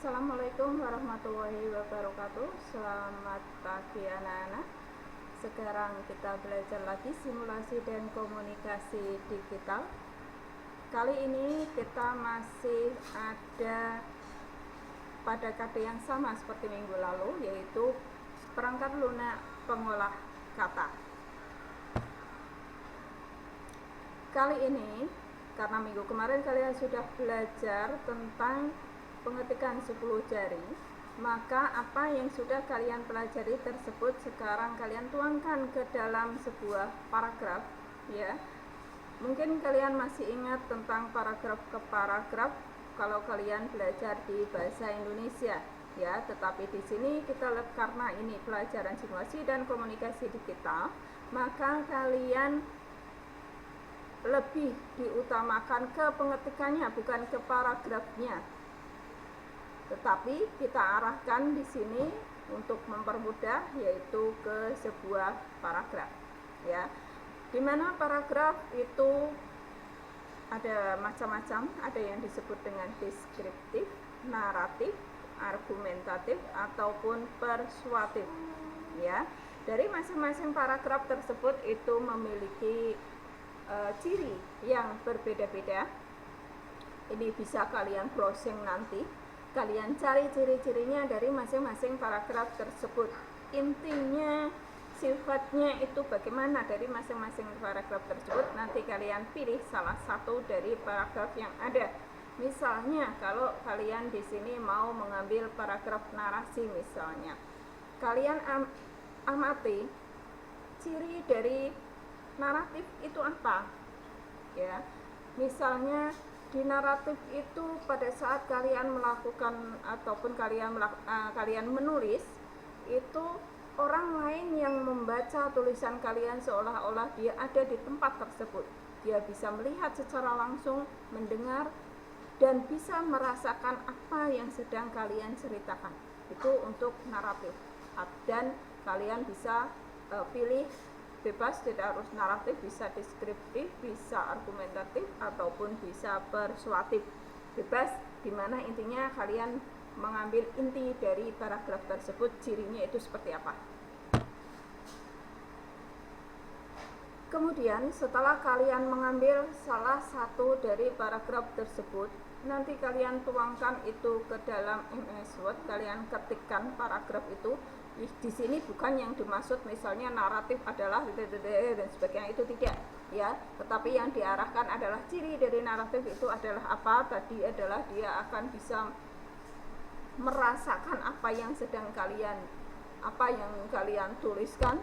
Assalamualaikum warahmatullahi wabarakatuh. Selamat pagi anak-anak. Sekarang kita belajar lagi simulasi dan komunikasi digital. Kali ini kita masih ada pada kata yang sama seperti minggu lalu, yaitu perangkat lunak pengolah kata. Kali ini, karena minggu kemarin kalian sudah belajar tentang pengetikan 10 jari, maka apa yang sudah kalian pelajari tersebut sekarang kalian tuangkan ke dalam sebuah paragraf, ya. Mungkin kalian masih ingat tentang paragraf ke paragraf kalau kalian belajar di bahasa Indonesia, ya. Tetapi di sini kita karena ini pelajaran simulasi dan komunikasi digital, maka kalian lebih diutamakan ke pengetikannya, bukan ke paragrafnya. Tetapi kita arahkan di sini untuk mempermudah, yaitu ke sebuah paragraf, ya. Dimana paragraf itu ada macam-macam, ada yang disebut dengan deskriptif, naratif, argumentatif, ataupun persuasif, ya. Dari masing-masing paragraf tersebut itu memiliki ciri yang berbeda-beda. Ini bisa kalian browsing nanti. Kalian cari ciri-cirinya dari masing-masing paragraf tersebut. Intinya, sifatnya itu bagaimana dari masing-masing paragraf tersebut. Nanti kalian pilih salah satu dari paragraf yang ada. Misalnya, kalau kalian di sini mau mengambil paragraf narasi misalnya, kalian amati ciri dari naratif itu apa, ya. Misalnya di naratif itu pada saat kalian melakukan ataupun kalian menulis itu, orang lain yang membaca tulisan kalian seolah-olah dia ada di tempat tersebut. Dia bisa melihat secara langsung, mendengar, dan bisa merasakan apa yang sedang kalian ceritakan. Itu untuk naratif. Dan kalian bisa pilih bebas, tidak harus naratif, bisa deskriptif, bisa argumentatif, ataupun bisa persuasif. Bebas, dimana intinya kalian mengambil inti dari paragraf tersebut, cirinya itu seperti apa. Kemudian setelah kalian mengambil salah satu dari paragraf tersebut, nanti kalian tuangkan itu ke dalam MS Word. Kalian ketikkan paragraf itu. Di sini bukan yang dimaksud misalnya naratif adalah dan sebagainya, itu tidak, ya. Tetapi yang diarahkan adalah ciri dari naratif itu adalah apa? Tadi adalah dia akan bisa merasakan apa yang kalian tuliskan,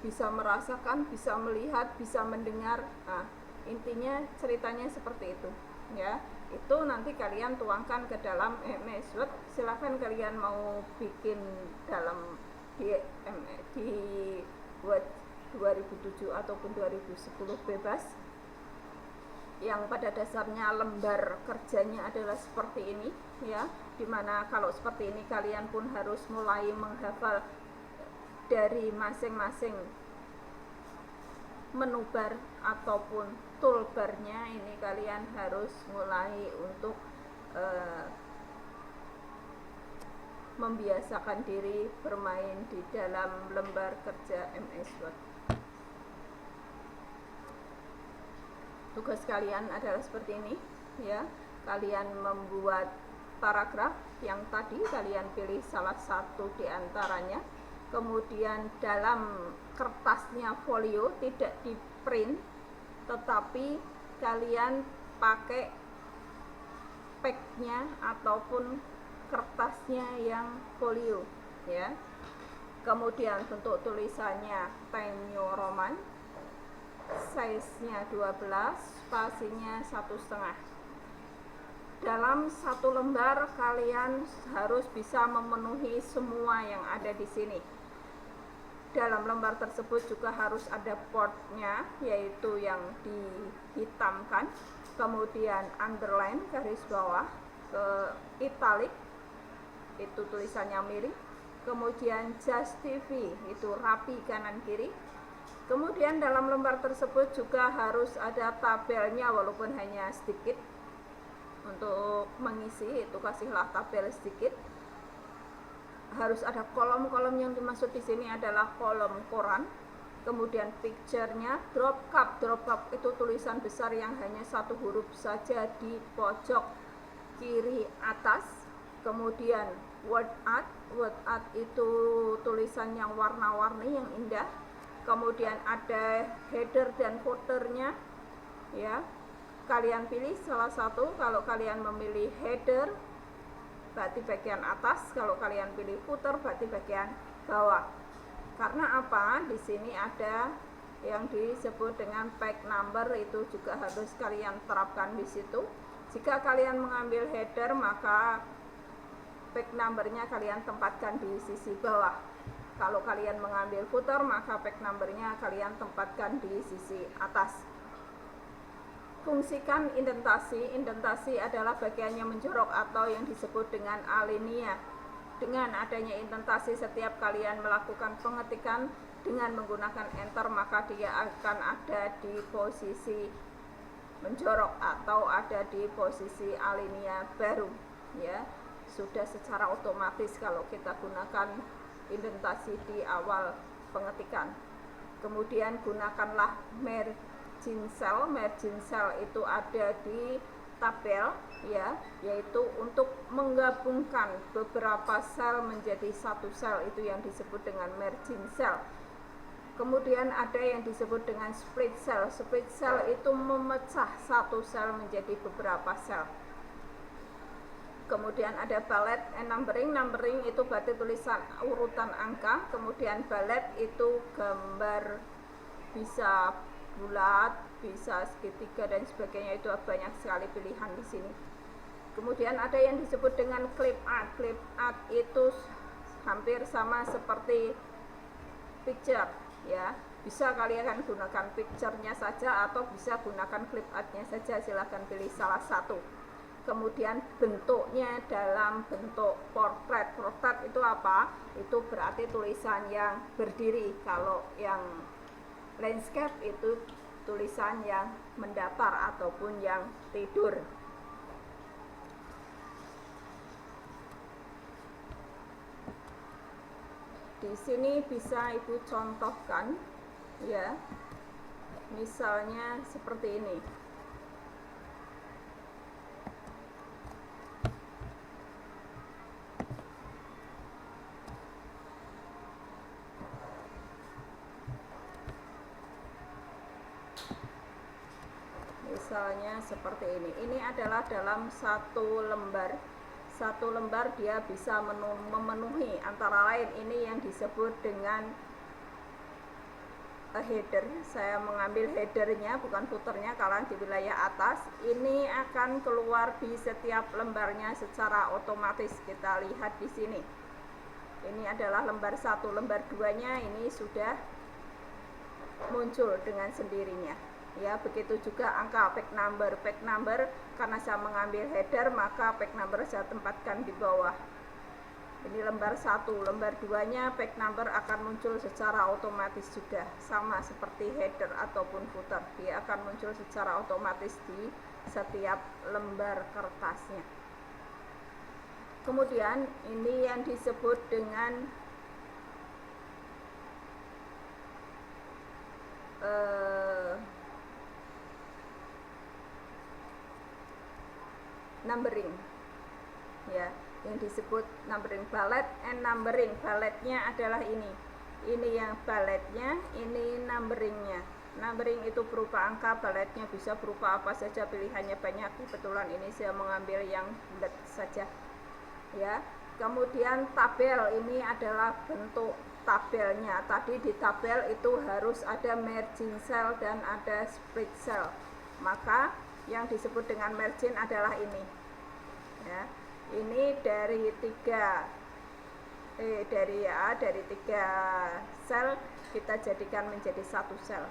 bisa merasakan, bisa melihat, bisa mendengar. Nah, intinya ceritanya seperti itu, ya. Itu nanti kalian tuangkan ke dalam MS Word. Silakan kalian mau bikin dalam di Word 2007 ataupun 2010 bebas. Yang pada dasarnya lembar kerjanya adalah seperti ini, ya. Dimana kalau seperti ini kalian pun harus mulai menghafal dari masing-masing menu bar ataupun toolbarnya. Ini kalian harus mulai untuk membiasakan diri bermain di dalam lembar kerja MS Word. Tugas kalian adalah seperti ini, ya. Kalian membuat paragraf yang tadi, kalian pilih salah satu di antaranya. Kemudian dalam kertasnya folio, tidak di print, tetapi kalian pakai packnya ataupun kertasnya yang folio, ya. Kemudian bentuk tulisannya Times New Roman, size-nya 12, spasinya 1,5. Dalam satu lembar kalian harus bisa memenuhi semua yang ada di sini. Dalam lembar tersebut juga harus ada portnya, yaitu yang dihitamkan, kemudian underline, garis bawah, ke italic, itu tulisannya miring, kemudian just TV, itu rapi kanan kiri. Kemudian dalam lembar tersebut juga harus ada tabelnya walaupun hanya sedikit. untuk mengisi itu kasihlah tabel sedikit. Harus ada kolom-kolom yang dimaksud di sini adalah kolom koran. Kemudian picture-nya, drop cup itu tulisan besar yang hanya satu huruf saja di pojok kiri atas. Kemudian word art itu tulisan yang warna-warni yang indah. Kemudian ada header dan footer-nya, ya. Kalian pilih salah satu. Kalau kalian memilih header berarti bagian atas, kalau kalian pilih footer berarti bagian bawah. Karena apa? Di sini ada yang disebut dengan page number, itu juga harus kalian terapkan di situ. Jika kalian mengambil header, maka page numbernya kalian tempatkan di sisi bawah. Kalau kalian mengambil footer, maka page numbernya kalian tempatkan di sisi atas. Fungsikan indentasi. Indentasi adalah bagian yang menjorok atau yang disebut dengan alinea. Dengan adanya indentasi, setiap kalian melakukan pengetikan dengan menggunakan enter, maka dia akan ada di posisi menjorok atau ada di posisi alinea baru, ya. Sudah secara otomatis kalau kita gunakan indentasi di awal pengetikan. Kemudian gunakanlah margin cell. Margin cell itu ada di tabel, ya, yaitu untuk menggabungkan beberapa sel menjadi satu sel, itu yang disebut dengan margin cell. Kemudian ada yang disebut dengan split cell. Split cell itu memecah satu sel menjadi beberapa sel. Kemudian ada bullet and numbering. Numbering itu berarti tulisan urutan angka. Kemudian bullet itu gambar, bisa bulat, bisa segitiga dan sebagainya, itu banyak sekali pilihan di sini. Kemudian ada yang disebut dengan clip art. Clip art itu hampir sama seperti picture, ya. Bisa kalian gunakan picture-nya saja atau bisa gunakan clip art-nya saja, silahkan pilih salah satu. Kemudian bentuknya dalam bentuk portrait. Portrait itu apa? Itu berarti tulisan yang berdiri. Kalau yang landscape itu tulisan yang mendatar ataupun yang tidur. Di sini bisa Ibu contohkan, ya. Misalnya seperti ini. Misalnya seperti ini. Ini adalah dalam satu lembar. Satu lembar dia bisa memenuhi antara lain ini yang disebut dengan header. Saya mengambil headernya, bukan footernya. Kalau di wilayah atas ini akan keluar di setiap lembarnya secara otomatis. Kita lihat di sini. Ini adalah lembar 1. Lembar 2-nya ini sudah muncul dengan sendirinya, ya. Begitu juga angka page number. Page number karena saya mengambil header, maka page number saya tempatkan di bawah. Ini lembar 1. Lembar 2-nya page number akan muncul secara otomatis juga, sama seperti header ataupun footer. Dia akan muncul secara otomatis di setiap lembar kertasnya. Kemudian ini yang disebut dengan numbering, ya, yang disebut numbering. Bullet and numbering. Bulletnya adalah ini yang bulletnya, ini numberingnya. Numbering itu berupa angka, bulletnya bisa berupa apa saja, pilihannya banyak. Kebetulan ini saya mengambil yang bulat saja, ya. Kemudian tabel, ini adalah bentuk tabelnya. Tadi di tabel itu harus ada margin cell dan ada split cell. Maka yang disebut dengan margin adalah ini, ya. Ini dari tiga sel kita jadikan menjadi satu sel.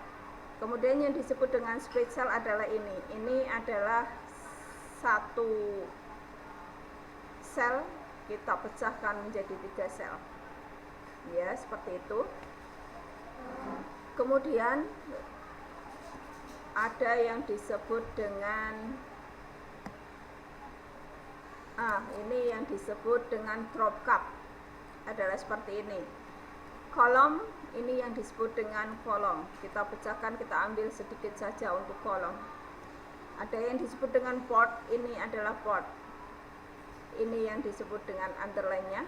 Kemudian yang disebut dengan split cell adalah ini adalah satu sel kita pecahkan menjadi 3 sel, ya, seperti itu. Kemudian ada yang disebut dengan Ini yang disebut dengan drop cap adalah seperti ini. Kolom ini yang disebut dengan kolom. Kita pecahkan, kita ambil sedikit saja untuk kolom. Ada yang disebut dengan port, ini adalah port. Ini yang disebut dengan underline-nya.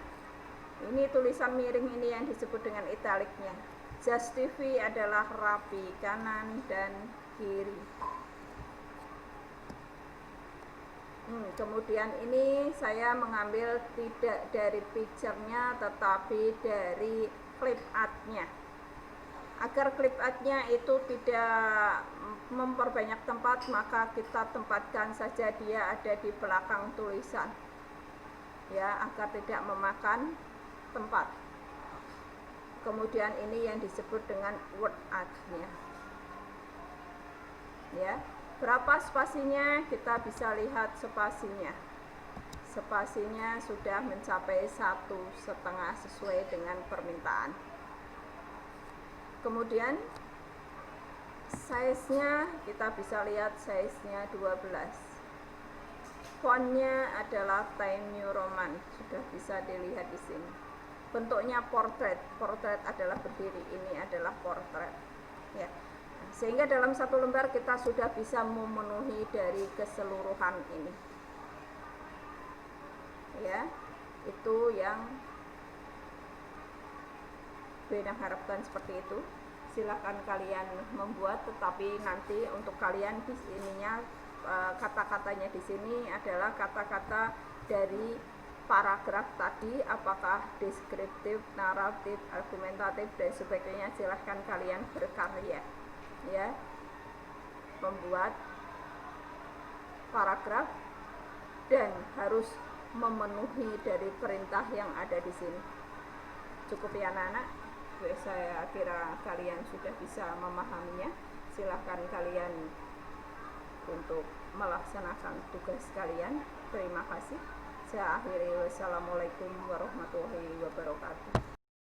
Ini tulisan miring, ini yang disebut dengan italiknya. Just TV adalah rapi kanan dan kiri. Kemudian ini saya mengambil tidak dari picture-nya tetapi dari clip art-nya. Agar clip art-nya itu tidak memperbanyak tempat, maka kita tempatkan saja dia ada di belakang tulisan. Ya, agar tidak memakan tempat. Kemudian ini yang disebut dengan word art-nya. Ya. Berapa spasinya? Kita bisa lihat spasinya. Spasinya sudah mencapai 1,5 sesuai dengan permintaan. Kemudian size-nya kita bisa lihat size-nya 12. Font-nya adalah Times New Roman, sudah bisa dilihat di sini. Bentuknya portrait. Portrait adalah berdiri, ini adalah portrait. Ya. Sehingga dalam satu lembar kita sudah bisa memenuhi dari keseluruhan ini. Ya, itu yang Bena harapkan seperti itu. Silakan kalian membuat, tetapi nanti untuk kalian di sininya kata-katanya di sini adalah kata-kata dari paragraf tadi, apakah deskriptif, naratif, argumentatif dan sebagainya. Silahkan kalian berkarya. Ya, membuat paragraf dan harus memenuhi dari perintah yang ada di sini. Cukup ya anak-anak, saya kira kalian sudah bisa memahaminya. Silahkan kalian untuk melaksanakan tugas kalian. Terima kasih. Saya akhiri, wassalamualaikum warahmatullahi wabarakatuh.